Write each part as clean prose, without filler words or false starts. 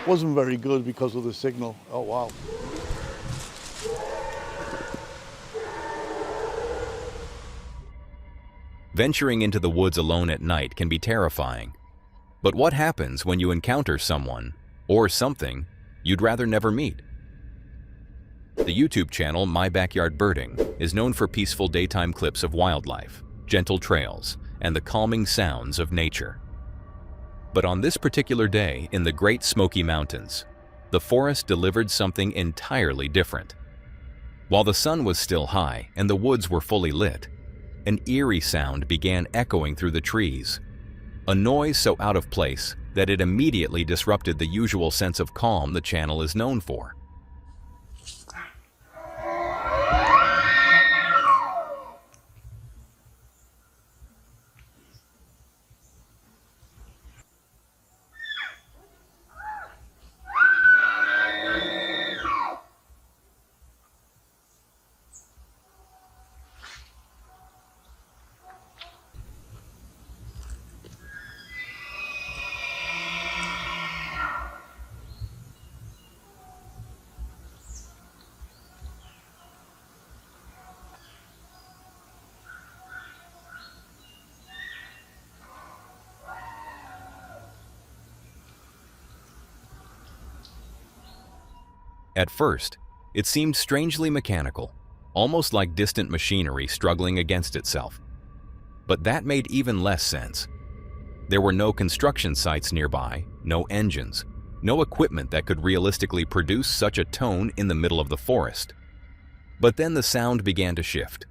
Wasn't very good because of the signal. Oh, wow. Venturing into the woods alone at night can be terrifying. But what happens when you encounter someone, or something, you'd rather never meet? The YouTube channel My Backyard Birding is known for peaceful daytime clips of wildlife, gentle trails, and the calming sounds of nature. But on this particular day in the Great Smoky Mountains, the forest delivered something entirely different. While the sun was still high and the woods were fully lit, an eerie sound began echoing through the trees, a noise so out of place that it immediately disrupted the usual sense of calm the channel is known for. At first, it seemed strangely mechanical, almost like distant machinery struggling against itself. But that made even less sense. There were no construction sites nearby, no engines, no equipment that could realistically produce such a tone in the middle of the forest. But then the sound began to shift.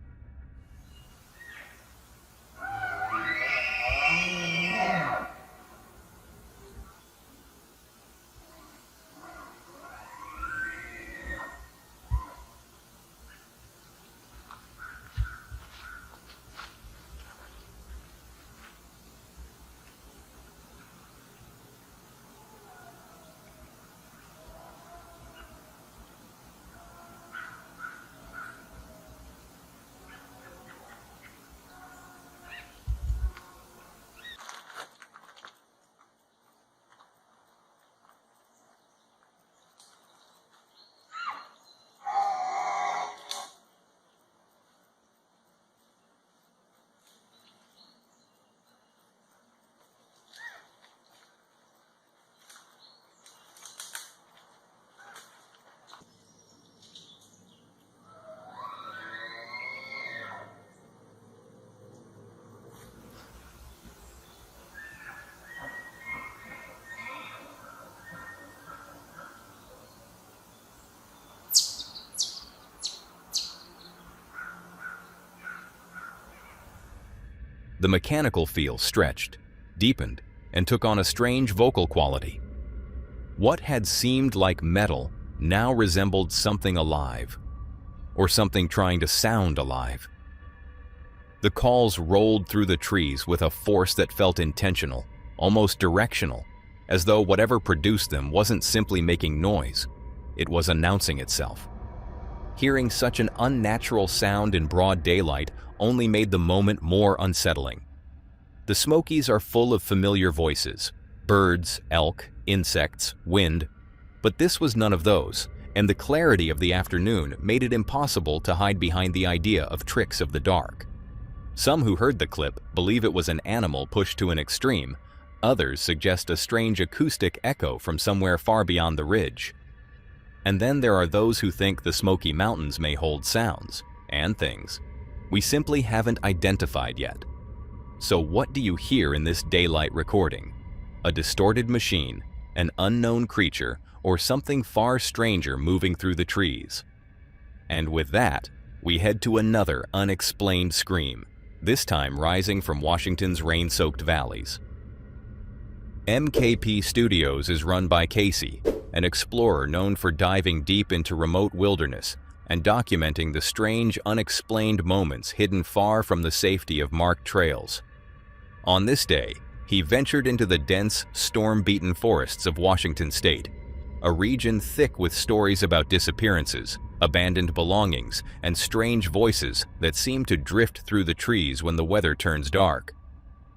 The mechanical feel stretched, deepened, and took on a strange vocal quality. What had seemed like metal now resembled something alive, or something trying to sound alive. The calls rolled through the trees with a force that felt intentional, almost directional, as though whatever produced them wasn't simply making noise, it was announcing itself. Hearing such an unnatural sound in broad daylight only made the moment more unsettling. The Smokies are full of familiar voices, birds, elk, insects, wind, but this was none of those, and the clarity of the afternoon made it impossible to hide behind the idea of tricks of the dark. Some who heard the clip believe it was an animal pushed to an extreme, others suggest a strange acoustic echo from somewhere far beyond the ridge. And then there are those who think the Smoky Mountains may hold sounds and things we simply haven't identified yet. So what do you hear in this daylight recording? A distorted machine, an unknown creature, or something far stranger moving through the trees? And with that, we head to another unexplained scream, this time rising from Washington's rain-soaked valleys. MKP Studios is run by Casey, an explorer known for diving deep into remote wilderness and documenting the strange, unexplained moments hidden far from the safety of marked trails. On this day, he ventured into the dense, storm-beaten forests of Washington state, a region thick with stories about disappearances, abandoned belongings, and strange voices that seem to drift through the trees when the weather turns dark.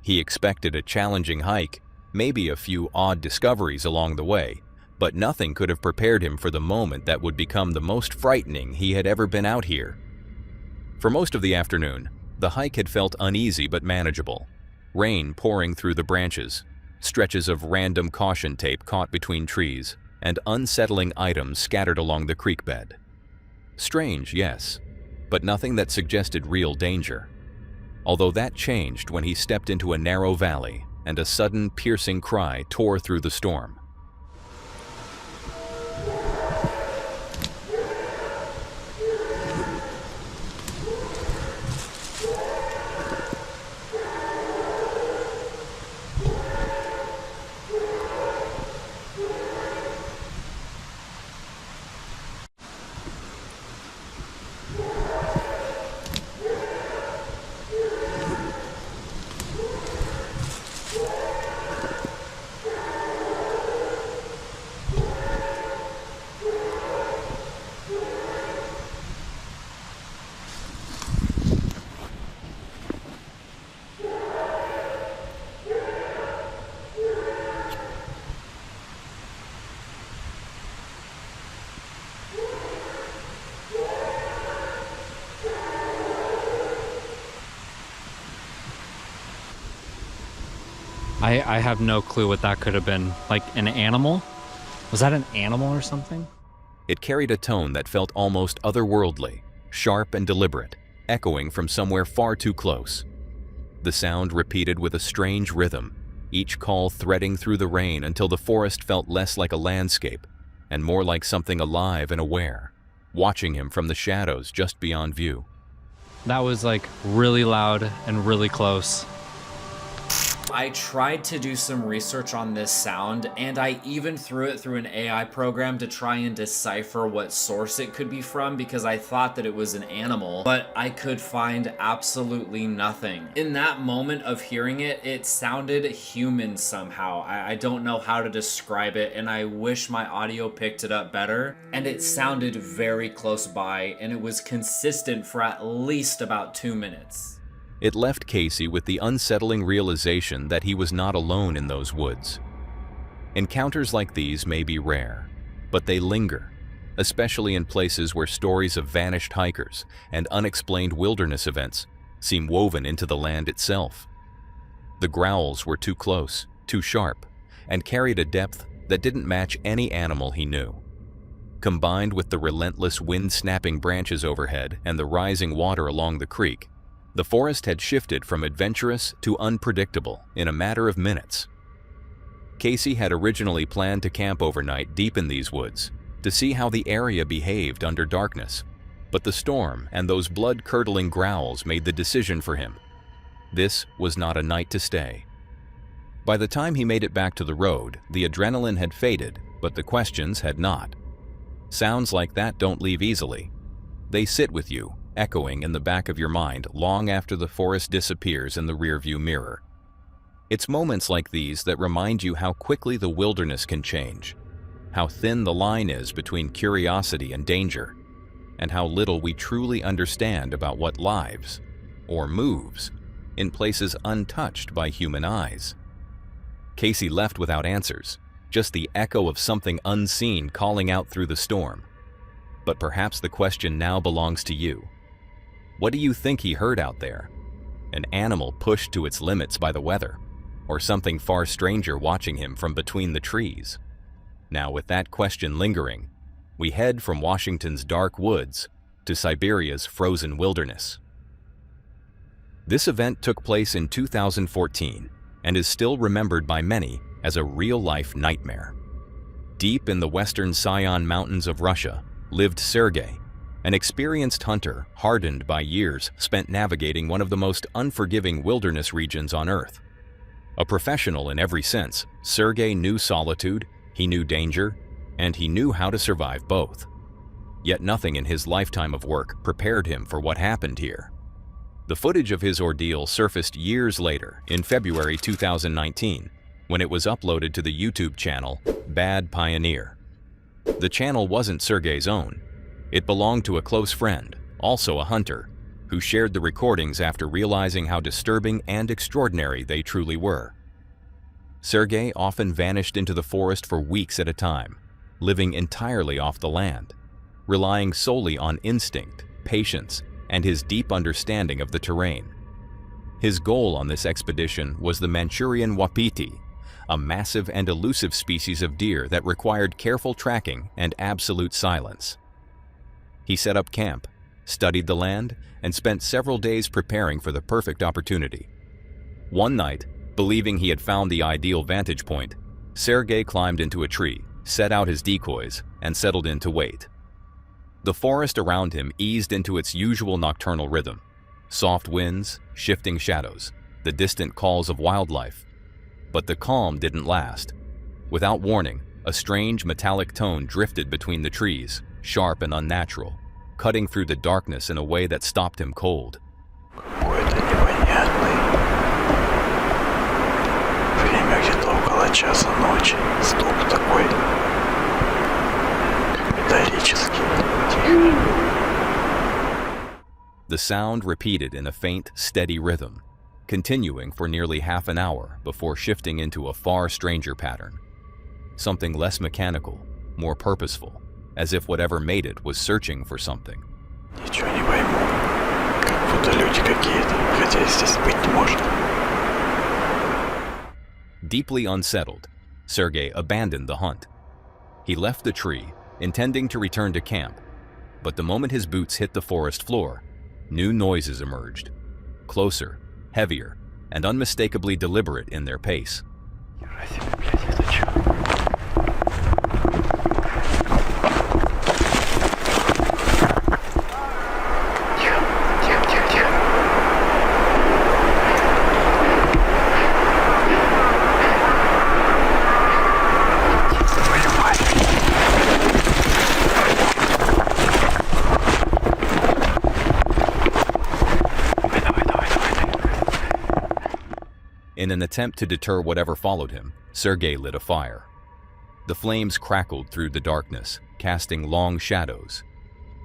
He expected a challenging hike, maybe a few odd discoveries along the way, But nothing could have prepared him for the moment that would become the most frightening he had ever been out here. For most of the afternoon, the hike had felt uneasy but manageable. Rain pouring through the branches, stretches of random caution tape caught between trees, and unsettling items scattered along the creek bed. Strange, yes, but nothing that suggested real danger. Although that changed when he stepped into a narrow valley and a sudden piercing cry tore through the storm. I have no clue what that could have been. Like an animal? Was that an animal or something? It carried a tone that felt almost otherworldly, sharp and deliberate, echoing from somewhere far too close. The sound repeated with a strange rhythm, each call threading through the rain until the forest felt less like a landscape and more like something alive and aware, watching him from the shadows just beyond view. That was like really loud and really close. I tried to do some research on this sound, and I even threw it through an AI program to try and decipher what source it could be from because I thought that it was an animal, but I could find absolutely nothing. In that moment of hearing it, it sounded human somehow. I don't know how to describe it, and I wish my audio picked it up better. And it sounded very close by, and it was consistent for at least about 2 minutes. It left Casey with the unsettling realization that he was not alone in those woods. Encounters like these may be rare, but they linger, especially in places where stories of vanished hikers and unexplained wilderness events seem woven into the land itself. The growls were too close, too sharp, and carried a depth that didn't match any animal he knew. Combined with the relentless wind-snapping branches overhead and the rising water along the creek, the forest had shifted from adventurous to unpredictable in a matter of minutes. Casey had originally planned to camp overnight deep in these woods to see how the area behaved under darkness, but the storm and those blood-curdling growls made the decision for him. This was not a night to stay. By the time he made it back to the road, the adrenaline had faded, but the questions had not. Sounds like that don't leave easily. They sit with you, echoing in the back of your mind long after the forest disappears in the rearview mirror. It's moments like these that remind you how quickly the wilderness can change, how thin the line is between curiosity and danger, and how little we truly understand about what lives, or moves, in places untouched by human eyes. Casey left without answers, just the echo of something unseen calling out through the storm. But perhaps the question now belongs to you. What do you think he heard out there? An animal pushed to its limits by the weather, or something far stranger watching him from between the trees? Now, with that question lingering, we head from Washington's dark woods to Siberia's frozen wilderness. This event took place in 2014 and is still remembered by many as a real-life nightmare. Deep in the western Sion Mountains of Russia lived Sergei, an experienced hunter hardened by years spent navigating one of the most unforgiving wilderness regions on Earth. A professional in every sense, Sergei knew solitude, he knew danger, and he knew how to survive both. Yet nothing in his lifetime of work prepared him for what happened here. The footage of his ordeal surfaced years later, in February 2019, when it was uploaded to the YouTube channel Bad Pioneer. The channel wasn't Sergei's own. It belonged to a close friend, also a hunter, who shared the recordings after realizing how disturbing and extraordinary they truly were. Sergei often vanished into the forest for weeks at a time, living entirely off the land, relying solely on instinct, patience, and his deep understanding of the terrain. His goal on this expedition was the Manchurian wapiti, a massive and elusive species of deer that required careful tracking and absolute silence. He set up camp, studied the land, and spent several days preparing for the perfect opportunity. One night, believing he had found the ideal vantage point, Sergei climbed into a tree, set out his decoys, and settled in to wait. The forest around him eased into its usual nocturnal rhythm. Soft winds, shifting shadows, the distant calls of wildlife. But the calm didn't last. Without warning, a strange metallic tone drifted between the trees, sharp and unnatural, cutting through the darkness in a way that stopped him cold. Какой-то непонятный. Время где-то около часа ночи. Стук такой. Металлический. The sound repeated in a faint, steady rhythm, continuing for nearly half an hour before shifting into a far stranger pattern. Something less mechanical, more purposeful, as if whatever made it was searching for something. Ничего не пойму. Как будто люди какие-то, хотя здесь быть не может. Deeply unsettled, Sergei abandoned the hunt. He left the tree, intending to return to camp, but the moment his boots hit the forest floor, new noises emerged, closer, heavier, and unmistakably deliberate in their pace. Нифига себе, блядь, это чё? Тихо, тихо, тихо, тихо. Твою мать. In an attempt to deter whatever followed him, Sergei lit a fire. The flames crackled through the darkness, casting long shadows.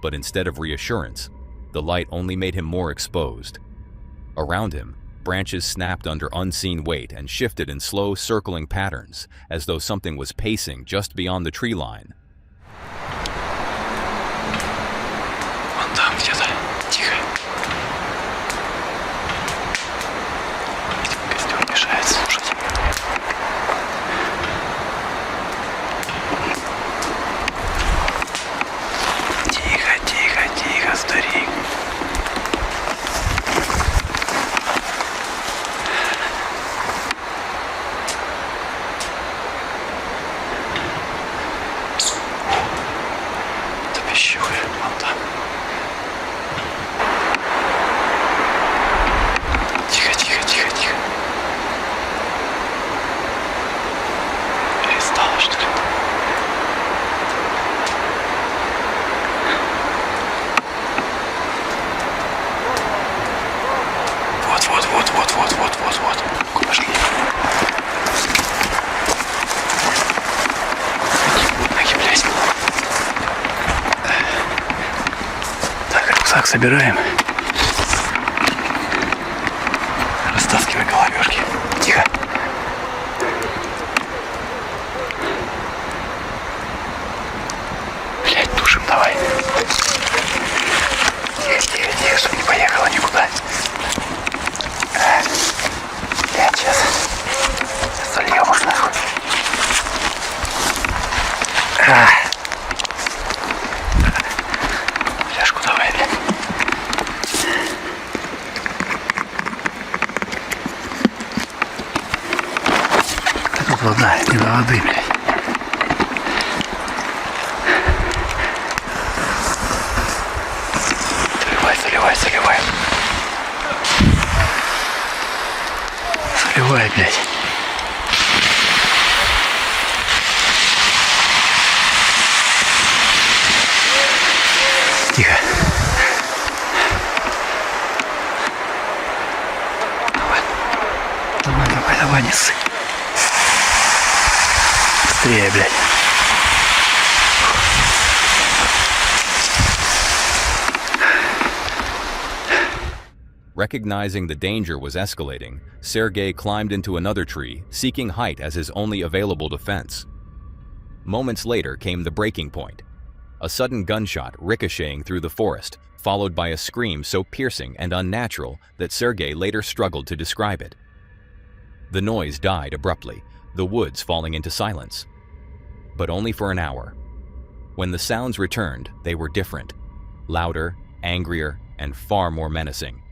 But instead of reassurance, the light only made him more exposed. Around him, branches snapped under unseen weight and shifted in slow, circling patterns, as though something was pacing just beyond the tree line. Вон там где-то. Тихо. Видимо, костер мешает слушать. Тихо, тихо, тихо, старик. Это пищевые, вон там. Тихо, тихо, тихо, тихо. Перестало, что ли? Вот, вот, вот, вот, вот, вот, вот, вот. Ну-ка, пошли. Ноги, блядь. Так, рюкзак собираем. Растаскивай головешки. Тихо. Блядь, тушим давай. Тихо, тихо, тихо, чтобы не поехала никуда. Блядь, сейчас сольем уж нахуй. Фляжку давай, блядь. Да тут вода, не до воды, блядь. Заливай, заливай, заливай. Заливай, блядь. Тихо. Давай. Давай, давай, давай, не ссы. Быстрее, блядь. Recognizing the danger was escalating, Sergei climbed into another tree, seeking height as his only available defense. Moments later came the breaking point. A sudden gunshot ricocheting through the forest, followed by a scream so piercing and unnatural that Sergei later struggled to describe it. The noise died abruptly, the woods falling into silence. But only for an hour. When the sounds returned, they were different. Louder, angrier, and far more menacing.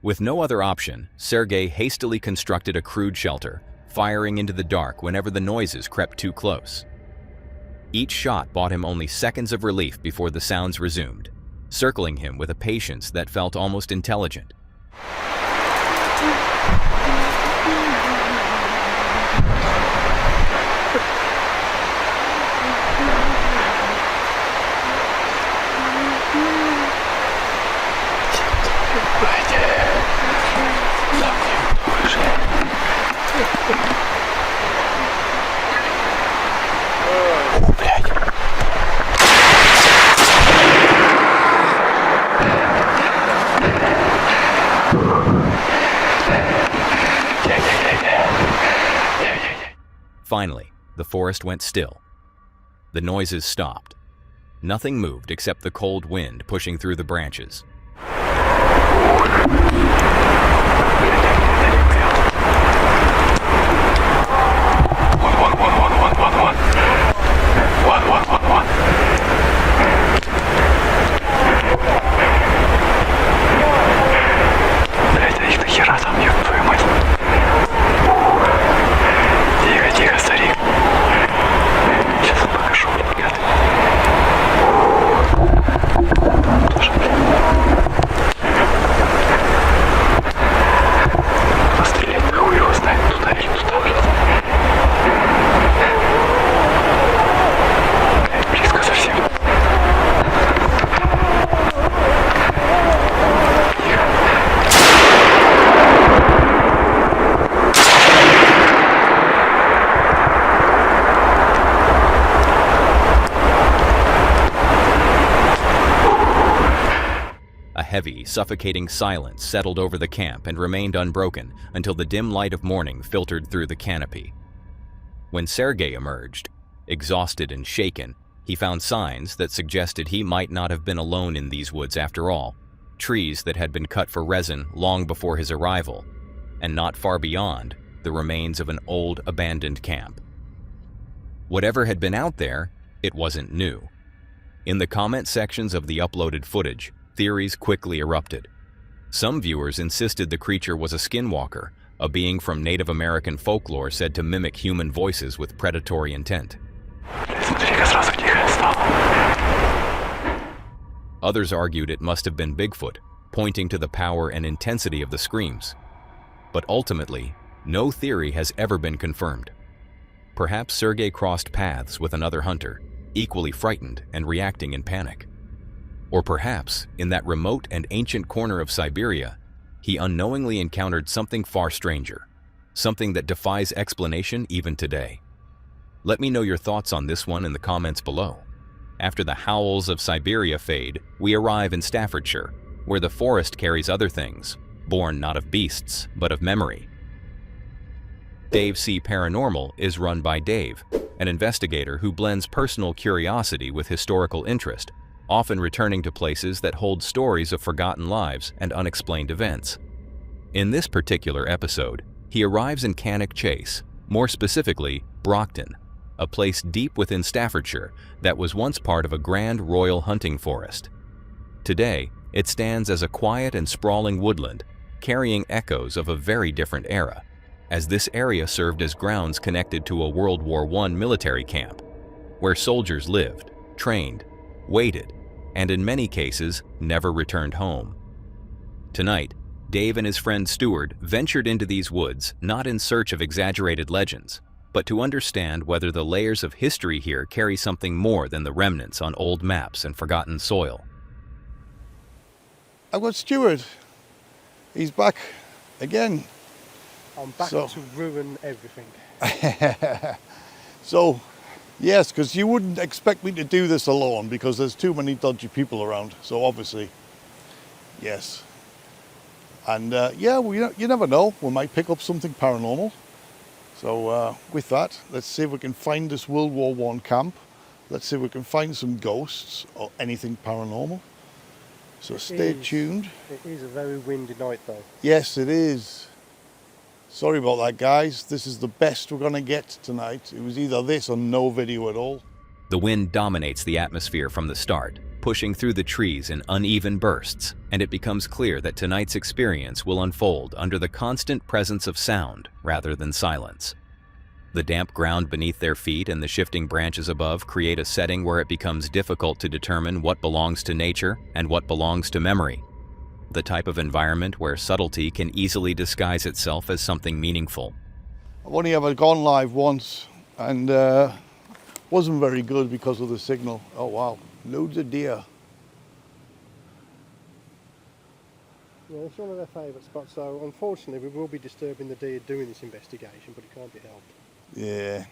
With no other option, Sergei hastily constructed a crude shelter, firing into the dark whenever the noises crept too close. Each shot bought him only seconds of relief before the sounds resumed, circling him with a patience that felt almost intelligent. Finally, the forest went still. The noises stopped. Nothing moved except the cold wind pushing through the branches. Heavy, suffocating silence settled over the camp and remained unbroken until the dim light of morning filtered through the canopy. When Sergei emerged, exhausted and shaken, he found signs that suggested he might not have been alone in these woods after all, trees that had been cut for resin long before his arrival, and not far beyond, the remains of an old abandoned camp. Whatever had been out there, it wasn't new. In the comment sections of the uploaded footage, theories quickly erupted. Some viewers insisted the creature was a skinwalker, a being from Native American folklore said to mimic human voices with predatory intent. Others argued it must have been Bigfoot, pointing to the power and intensity of the screams. But ultimately, no theory has ever been confirmed. Perhaps Sergei crossed paths with another hunter, equally frightened and reacting in panic. Or perhaps, in that remote and ancient corner of Siberia, he unknowingly encountered something far stranger, something that defies explanation even today. Let me know your thoughts on this one in the comments below. After the howls of Siberia fade, we arrive in Staffordshire, where the forest carries other things, born not of beasts, but of memory. Dave C. Paranormal is run by Dave, an investigator who blends personal curiosity with historical interest, often returning to places that hold stories of forgotten lives and unexplained events. In this particular episode, he arrives in Cannock Chase, more specifically Brockton, a place deep within Staffordshire that was once part of a grand royal hunting forest. Today, it stands as a quiet and sprawling woodland, carrying echoes of a very different era, as this area served as grounds connected to a World War I military camp, where soldiers lived, trained, waited, and in many cases never returned home. Tonight, Dave and his friend Stuart ventured into these woods not in search of exaggerated legends, but to understand whether the layers of history here carry something more than the remnants on old maps and forgotten soil. I've got Stuart. He's back again. I'm back So- to ruin everything. So, yes, because you wouldn't expect me to do this alone because there's too many dodgy people around. So obviously, yes. And yeah, you never know. We might pick up something paranormal. So with that, let's see if we can find this World War I camp. Let's see if we can find some ghosts or anything paranormal. So stay tuned. It is a very windy night though. Yes, it is. Sorry about that, guys. This is the best we're going to get tonight. It was either this or no video at all. The wind dominates the atmosphere from the start, pushing through the trees in uneven bursts, and it becomes clear that tonight's experience will unfold under the constant presence of sound rather than silence. The damp ground beneath their feet and the shifting branches above create a setting where it becomes difficult to determine what belongs to nature and what belongs to memory. The type of environment where subtlety can easily disguise itself as something meaningful. I've only ever gone live once and wasn't very good because of the signal. Oh wow, loads of deer. Yeah, it's one of their favourite spots, so unfortunately we will be disturbing the deer doing this investigation, but it can't be helped. Yeah.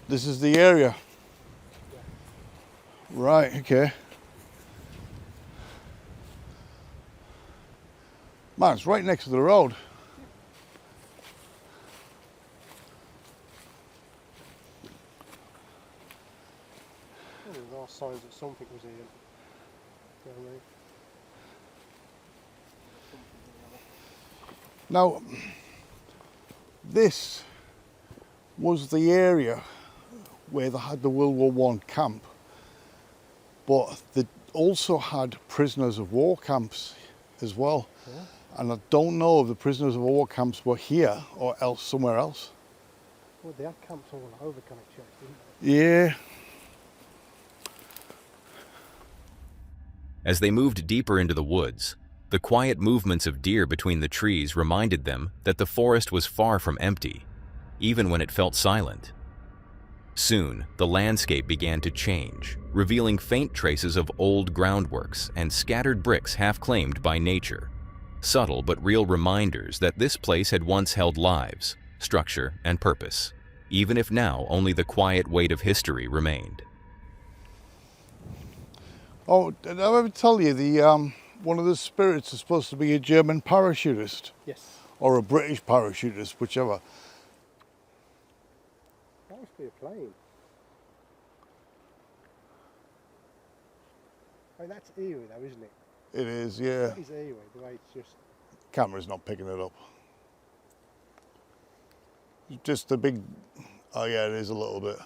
This is the area. Right, okay. Man, it's right next to the road. Oh, there are signs that something was here. You know what I mean? Now, this was the area where they had the World War I camp, but they also had prisoners of war camps as well. Yeah. And I don't know if the prisoners of war camps were here or else somewhere else. Well, they had camps all over Cannock Chase, didn't Yeah. As they moved deeper into the woods, the quiet movements of deer between the trees reminded them that the forest was far from empty, even when it felt silent. Soon, the landscape began to change, revealing faint traces of old groundworks and scattered bricks half claimed by nature. Subtle but real reminders that this place had once held lives, structure, and purpose, even if now only the quiet weight of history remained. Oh, did I ever tell you the one of the spirits is supposed to be a German parachutist they? Yes. or a British parachutist, whichever. That must be a plane. I mean, that's eerie though, isn't it? It is, yeah. That is eerie, the way it's just... Camera's not picking it up. Just a big, oh yeah, it is a little bit.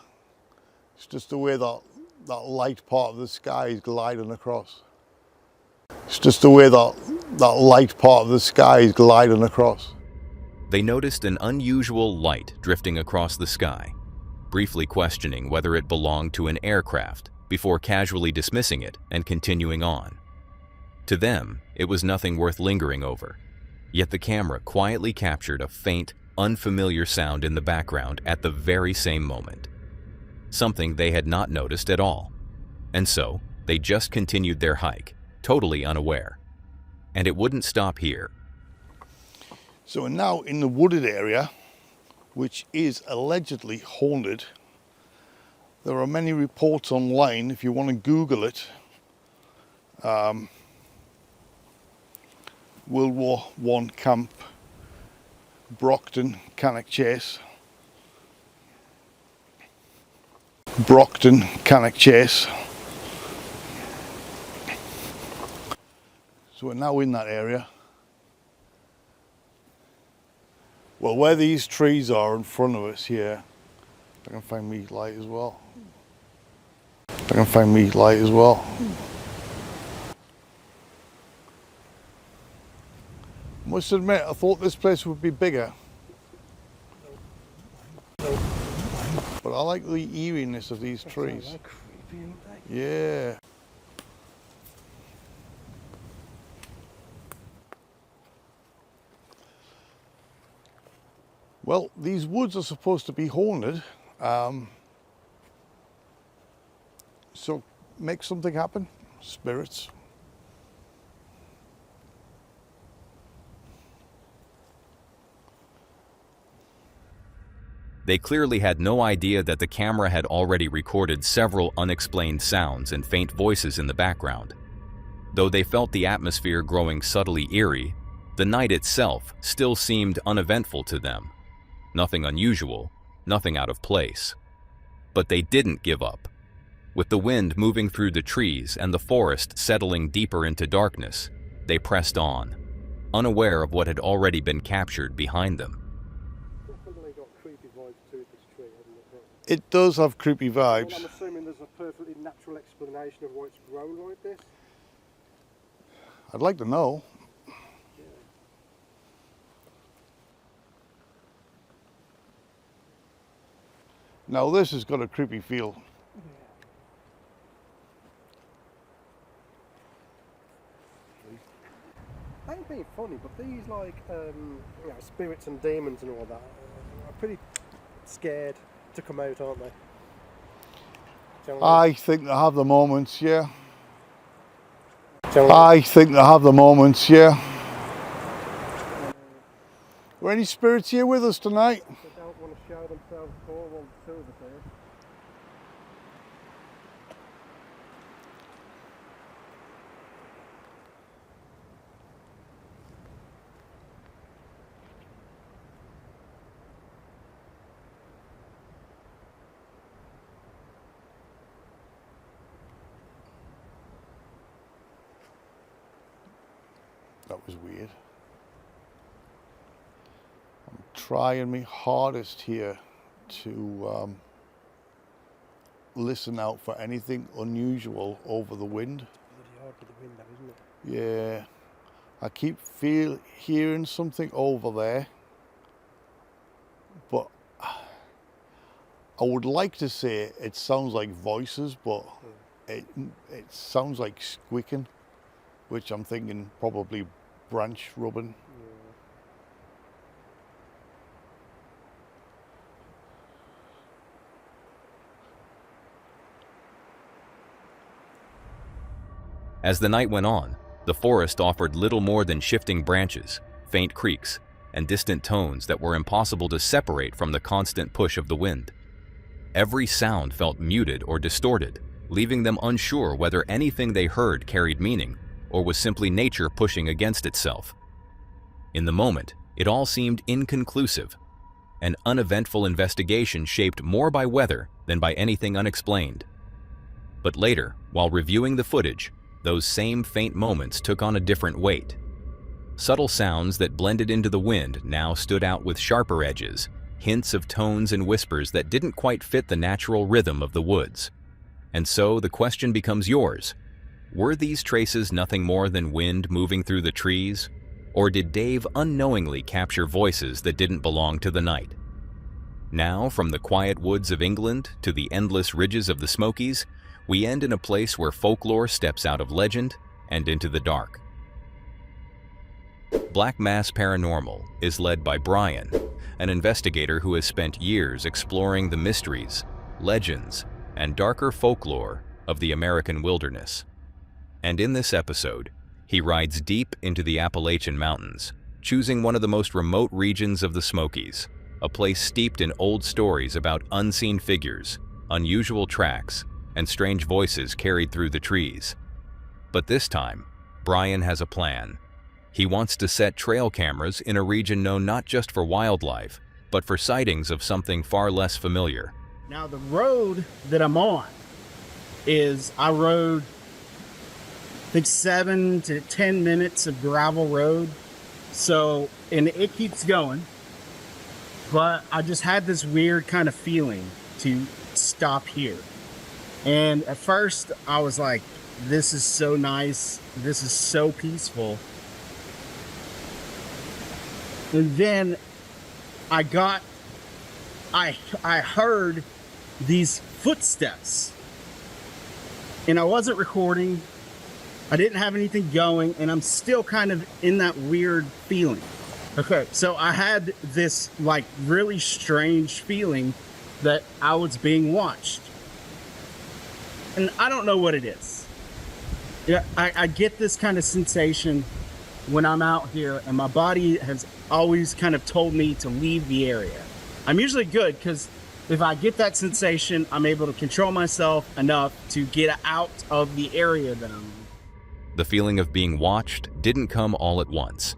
It's just the way that light part of the sky is gliding across. It's just the way that light part of the sky is gliding across. They noticed an unusual light drifting across the sky, briefly questioning whether it belonged to an aircraft before casually dismissing it and continuing on. To them, it was nothing worth lingering over, yet the camera quietly captured a faint, unfamiliar sound in the background at the very same moment. Something they had not noticed at all. And so, they just continued their hike, totally unaware. And it wouldn't stop here. So we're now in the wooded area, which is allegedly haunted. There are many reports online, if you want to Google it. World War One camp, Brockton, Cannock Chase. Brockton, Cannock Chase. So we're now in that area. Well, where these trees are in front of us here, I can find me light as well. I can find me light as well. Must admit, I thought this place would be bigger. But I like the eeriness of these trees. They're creepy, aren't they? Yeah. Well, these woods are supposed to be haunted. So make something happen, spirits. They clearly had no idea that the camera had already recorded several unexplained sounds and faint voices in the background. Though they felt the atmosphere growing subtly eerie, the night itself still seemed uneventful to them. Nothing unusual, nothing out of place. But they didn't give up. With the wind moving through the trees and the forest settling deeper into darkness, they pressed on, unaware of what had already been captured behind them. Definitely got creepy vibes to this tree, hasn't it? It does have creepy Well, vibes. I'm assuming there's a perfectly natural explanation of why it's grown like this. I'd like to know. Now this has got a creepy feel. I ain't being funny, but these spirits and demons and all that are pretty scared to come out, aren't they? I think they have the moments, yeah. Generally. I think they have the moments, yeah. Were any spirits here with us tonight? They don't want to show themselves forward to the place. That was weird. I'm trying my hardest here to listen out for anything unusual over the wind. Bloody hard with the wind, though, isn't it? Yeah, I keep hearing something over there, but I would like to say it sounds like voices, but it sounds like squeaking, which I'm thinking probably branch rubbing. As the night went on, the forest offered little more than shifting branches, faint creaks, and distant tones that were impossible to separate from the constant push of the wind. Every sound felt muted or distorted, leaving them unsure whether anything they heard carried meaning or was simply nature pushing against itself. In the moment, it all seemed inconclusive, an uneventful investigation shaped more by weather than by anything unexplained. But later, while reviewing the footage, those same faint moments took on a different weight. Subtle sounds that blended into the wind now stood out with sharper edges, hints of tones and whispers that didn't quite fit the natural rhythm of the woods. And so the question becomes yours. Were these traces nothing more than wind moving through the trees? Or did Dave unknowingly capture voices that didn't belong to the night? Now, from the quiet woods of England to the endless ridges of the Smokies, we end in a place where folklore steps out of legend and into the dark. Black Mass Paranormal is led by Brian, an investigator who has spent years exploring the mysteries, legends, and darker folklore of the American wilderness. And in this episode, he rides deep into the Appalachian Mountains, choosing one of the most remote regions of the Smokies, a place steeped in old stories about unseen figures, unusual tracks, and strange voices carried through the trees. But this time, Brian has a plan. He wants to set trail cameras in a region known not just for wildlife, but for sightings of something far less familiar. Now the road that I'm on is, I rode, I think 7 to 10 minutes of gravel road. So, and it keeps going, but I just had this weird kind of feeling to stop here. And at first I was like, this is so nice. This is so peaceful. And then I heard these footsteps, and I wasn't recording. I didn't have anything going, and I'm still kind of in that weird feeling. Okay, so I had this like really strange feeling that I was being watched. And I don't know what it is. Yeah, I get this kind of sensation when I'm out here, and my body has always kind of told me to leave the area. I'm usually good, because if I get that sensation, I'm able to control myself enough to get out of the area that I'm in. The feeling of being watched didn't come all at once.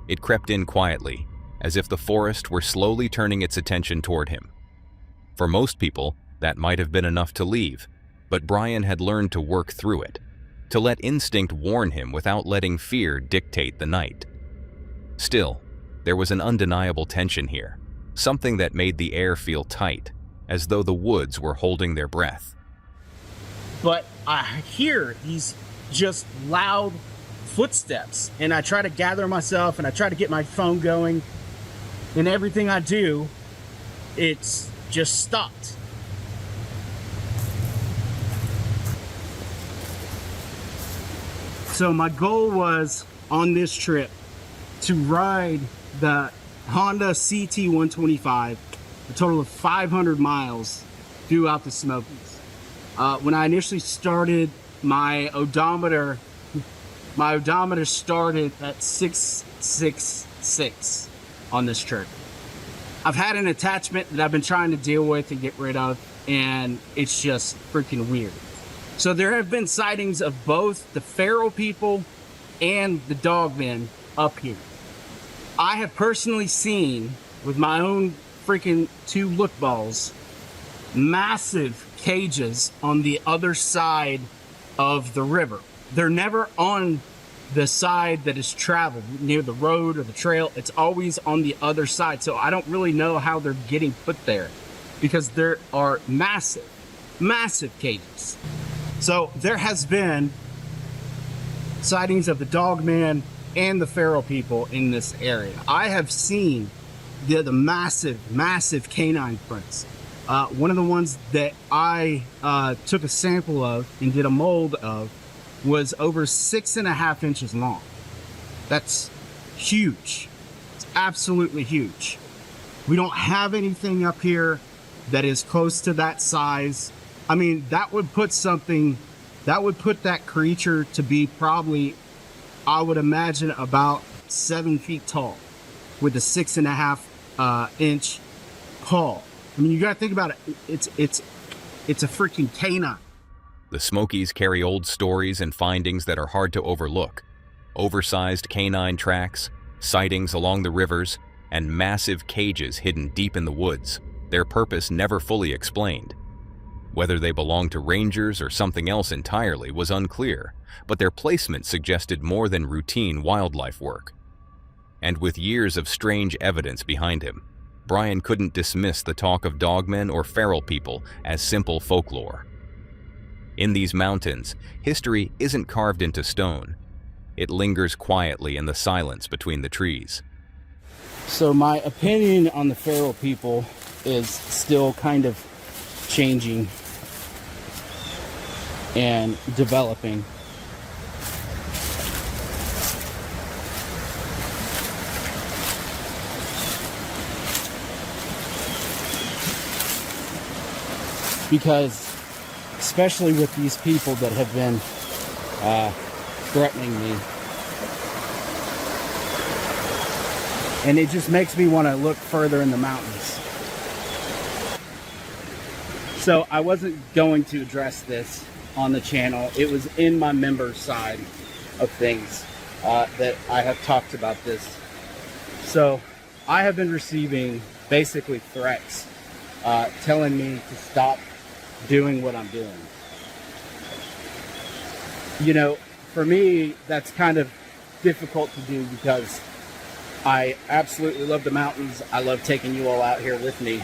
It crept in quietly, as if the forest were slowly turning its attention toward him. For most people, that might have been enough to leave, but Brian had learned to work through it, to let instinct warn him without letting fear dictate the night. Still, there was an undeniable tension here, something that made the air feel tight, as though the woods were holding their breath. But I hear these just loud footsteps, and I try to gather myself, and I try to get my phone going, and everything I do, it's just stopped. So my goal was on this trip to ride the Honda CT125, a total of 500 miles throughout the Smokies. When I initially started, my odometer started at 666 on this trip. I've had an attachment that I've been trying to deal with and get rid of, and it's just freaking weird. So there have been sightings of both the feral people and the dogmen up here. I have personally seen, with my own freaking 2 look balls, massive cages on the other side of the river. They're never on the side that is traveled, near the road or the trail. It's always on the other side. So I don't really know how they're getting put there, because there are massive, massive cages. So there has been sightings of the dogman and the feral people in this area. I have seen the massive, massive canine prints. One of the ones that I took a sample of and did a mold of was over 6.5 inches long. That's huge. It's absolutely huge. We don't have anything up here that is close to that size. I mean, that would put that creature to be probably, I would imagine, about 7 feet tall with a 6.5 inch paw. I mean, you gotta think about it. It's a freaking canine. The Smokies carry old stories and findings that are hard to overlook. Oversized canine tracks, sightings along the rivers, and massive cages hidden deep in the woods, their purpose never fully explained. Whether they belonged to rangers or something else entirely was unclear, but their placement suggested more than routine wildlife work. And with years of strange evidence behind him, Brian couldn't dismiss the talk of dogmen or feral people as simple folklore. In these mountains, history isn't carved into stone. It lingers quietly in the silence between the trees. So my opinion on the feral people is still kind of changing and developing. Because, especially with these people that have been threatening me, and it just makes me want to look further in the mountains. So I wasn't going to address this on the channel. It was in my member side of things. that I have talked about this. So I have been receiving basically threats telling me to stop doing what I'm doing. You know, for me, that's kind of difficult to do because I absolutely love the mountains. I love taking you all out here with me.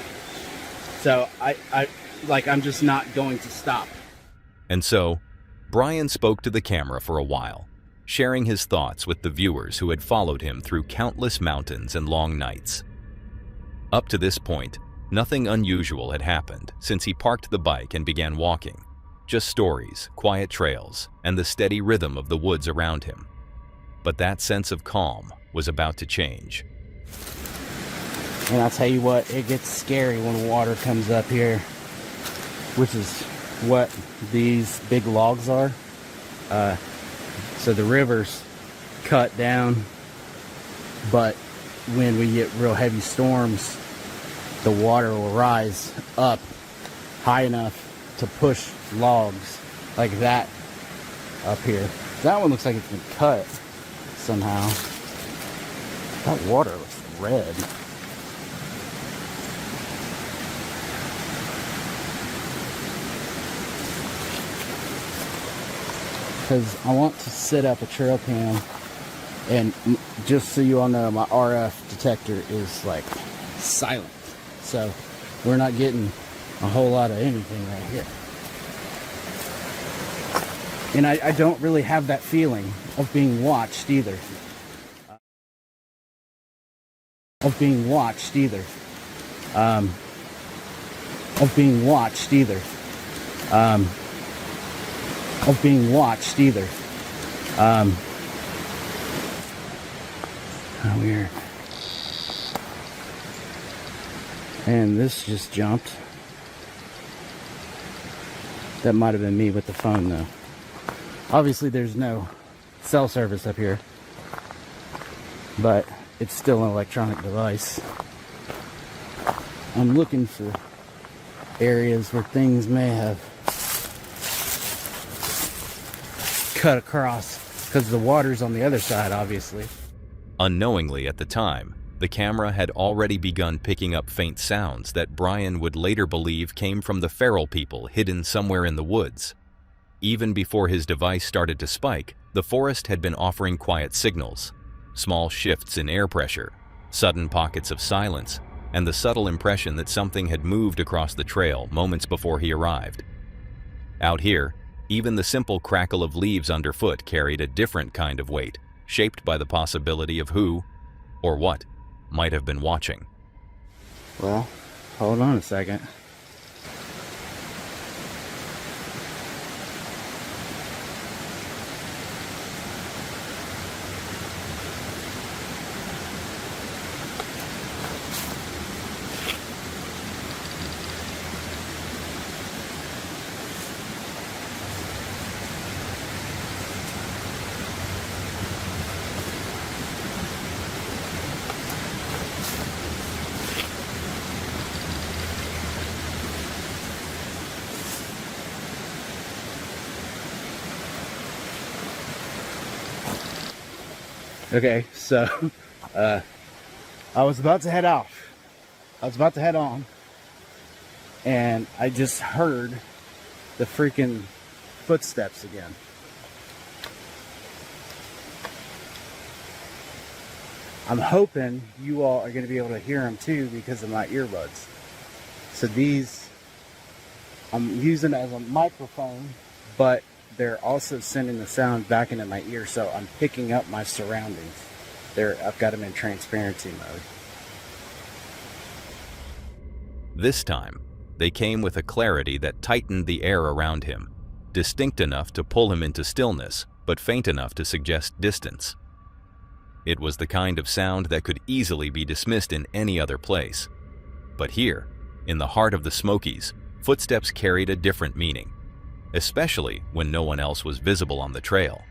So I'm just not going to stop. And so, Brian spoke to the camera for a while, sharing his thoughts with the viewers who had followed him through countless mountains and long nights. Up to this point, nothing unusual had happened since he parked the bike and began walking. Just stories, quiet trails, and the steady rhythm of the woods around him. But that sense of calm was about to change. And I'll tell you what, it gets scary when water comes up here, which is what these big logs are. So the river's cut down, but when we get real heavy storms, the water will rise up high enough to push logs like that up here. That one looks like it's been cut somehow. That water looks red. Because I want to set up a trail cam, and just so you all know, my RF detector is like silent, so we're not getting a whole lot of anything right here. And I don't really have that feeling of being watched either. Of being watched either. Of being watched either. Of being watched either. How weird. And this just jumped. That might have been me with the phone though. Obviously there's no cell service up here, but it's still an electronic device. I'm looking for areas where things may have cut across, because the water's on the other side, obviously. Unknowingly at the time, the camera had already begun picking up faint sounds that Brian would later believe came from the feral people hidden somewhere in the woods. Even before his device started to spike, the forest had been offering quiet signals, small shifts in air pressure, sudden pockets of silence, and the subtle impression that something had moved across the trail moments before he arrived. Out here, even the simple crackle of leaves underfoot carried a different kind of weight, shaped by the possibility of who, or what, might have been watching. Well, hold on a second. Okay, so I was about to head off. I was about to head on, and I just heard the freaking footsteps again. I'm hoping you all are going to be able to hear them too because of my earbuds. So these, I'm using as a microphone, but they're also sending the sound back into my ear, so I'm picking up my surroundings. I've got them in transparency mode. This time, they came with a clarity that tightened the air around him, distinct enough to pull him into stillness, but faint enough to suggest distance. It was the kind of sound that could easily be dismissed in any other place. But here, in the heart of the Smokies, footsteps carried a different meaning, especially when no one else was visible on the trail.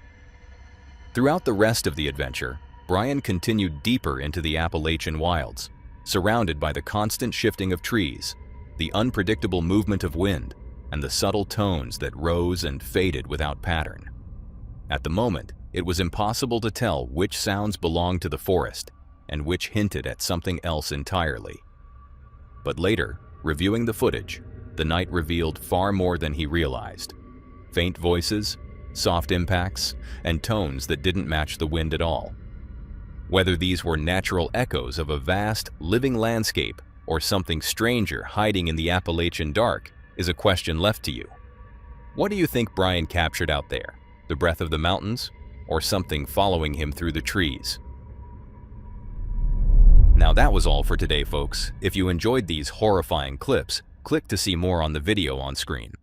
Throughout the rest of the adventure, Brian continued deeper into the Appalachian wilds, surrounded by the constant shifting of trees, the unpredictable movement of wind, and the subtle tones that rose and faded without pattern. At the moment, it was impossible to tell which sounds belonged to the forest and which hinted at something else entirely. But later, reviewing the footage, the night revealed far more than he realized. Faint voices, soft impacts, and tones that didn't match the wind at all. Whether these were natural echoes of a vast, living landscape or something stranger hiding in the Appalachian dark is a question left to you. What do you think Brian captured out there? The breath of the mountains, or something following him through the trees? Now that was all for today, folks. If you enjoyed these horrifying clips, click to see more on the video on screen.